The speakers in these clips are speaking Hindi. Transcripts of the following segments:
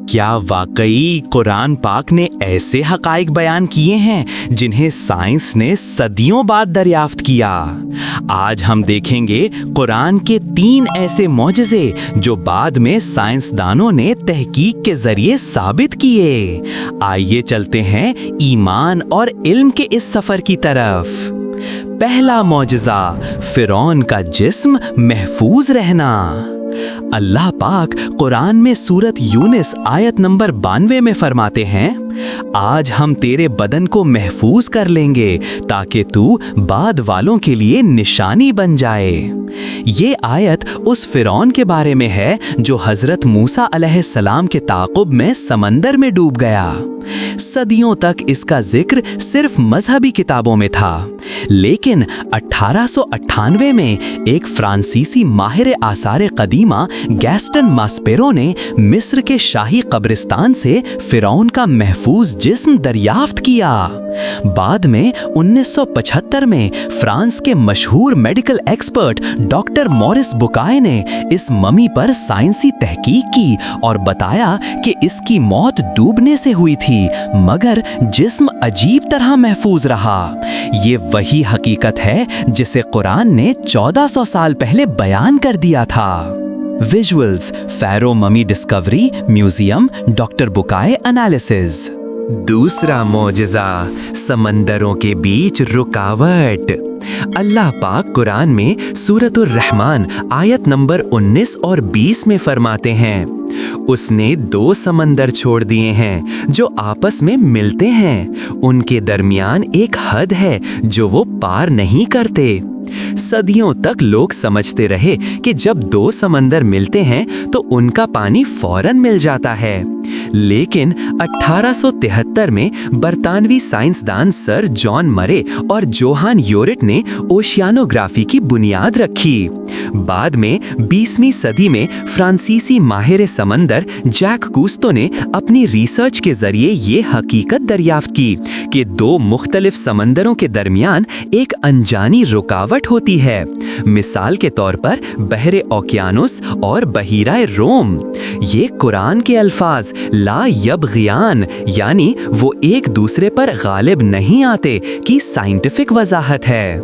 क्या वाकई कुरान पाक ने ऐसे हकाइक बयान किए हैं जिन्हें साइंस ने सदियों बाद दरियाफ्त किया? आज हम देखेंगे कुरान के 3 ऐसे मौजज़े जो बाद में साइंसदानों ने तहकीक के जरिए साबित किए। आइए चलते हैं ईमान और इल्म के इस सफर की तरफ। पहला मौजज़ा, फिरौन का जिस्म महफूज रहना। अल्लाह पाक कुरान में सूरत यूनिस आयत नंबर 92 में फरमाते हैं, आज हम तेरे बदन को महफूज कर लेंगे ताकि तू बाद वालों के लिए निशानी बन जाए। ये आयत उस फिरौन के बारे में है जो हजरत मूसा अलैहिस्सलाम के ताक़ुब में समंदर में डूब गया। सदियों तक इसका जिक्र सिर्फ मजहबी किताबों में था, लेकिन 1898 में एक फ्रांसीसी माहिर आसार कदीमा गैस्टन मास्पेरो ने मिस्र के शाही कब्रिस्तान से फिरौन का महफूज जिस्म दरियाफ्त किया। बाद में 1975 में फ्रांस के मशहूर मेडिकल एक्सपर्ट डॉक्टर मॉरिस बुकाय ने इस ममी पर साइंसी तहकीक की और बताया कि इसकी मौत डूबने से हुई थी, मगर जिस्म अजीब तरह महफूज रहा। ये वही हकीकत है जिसे कुरान ने 1400 साल पहले बयान कर दिया था। Visuals, Pharaoh mummy discovery museum, doctor Bucaille analysis. दूसरा मौजज़ा, समंदरों के बीच रुकावट। अल्लाह पाक कुरान में सूरतुर रहमान आयत नंबर 19 और 20 में फरमाते हैं, उसने 2 समंदर छोड़ दिए हैं जो आपस में मिलते हैं, उनके दरमियान एक हद है जो वो पार नहीं करते। सदियों तक लोग समझते रहे कि जब 2 समंदर मिलते हैं तो उनका पानी फौरन मिल जाता है, लेकिन 1873 में बरतानवी साइंसदान सर जॉन मरे और जोहान यूरेट ने ओशियानोग्राफी की बुनियाद रखी। बाद में 20वीं सदी में फ्रांसीसी माहिर समंदर जैक कूस्तो ने अपनी रिसर्च के जरिए ये हकीकत दरियाफ्त की कि 2 मुख्तलिफ समंदरों के दरमियान एक अनजानी रुकावट होती है। मिसाल के तौर पर बहरे ओकियानुस और बहीराए रोम। ये कुरान के अल्फाज ला यबगियान यानी वो एक दूसरे पर गालिब नहीं आते की साइंटिफिक वजाहत है।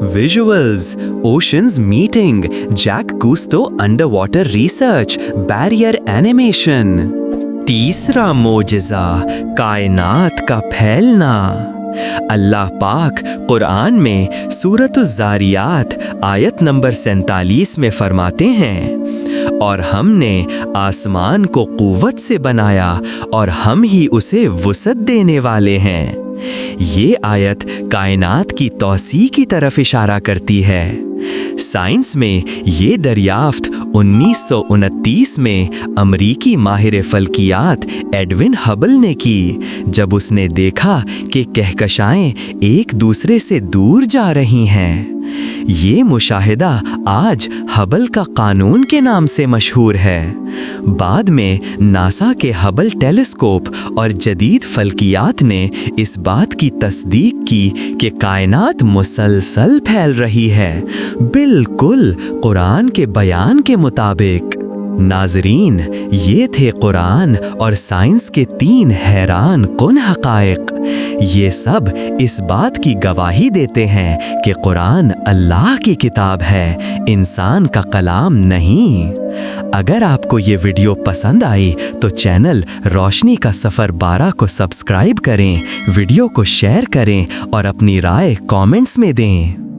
Visuals, oceans meeting, Jacques Cousteau under water research, barrier animation. तीसरा मौजज़ा, कायनात का फैलना। अल्लाह पाक कुरान में सूरतुज़ ज़ारियात आयत नंबर 47 में फरमाते हैं, और हमने आसमान को क़ुव्वत से बनाया और हम ही उसे वुसअत देने वाले हैं। ये आयत कायनात की तौसी की तरफ इशारा करती है। साइंस में ये दरियाफ्त 1929 में अमरीकी माहिर फल्कियात एडविन हबल ने की, जब उसने देखा कि कहकशाएं एक दूसरे से दूर जा रही हैं। ये मुशाहिदा आज हबल का कानून के नाम से मशहूर है। बाद में नासा के हबल टेलीस्कोप और जदीद फल्कियात ने इस बात की तस्दीक की कि कायनात मुसलसल फैल रही है, बिल्कुल कुरान के बयान के मुताबिक। नाज़रीन, ये थे कुरान और साइंस के 3 हैरान कुन हक़ाइक़। ये सब इस बात की गवाही देते हैं कि कुरान अल्लाह की किताब है, इंसान का कलाम नहीं। अगर आपको ये वीडियो पसंद आई तो चैनल रोशनी का सफ़र 12 को सब्सक्राइब करें, वीडियो को शेयर करें और अपनी राय कमेंट्स में दें।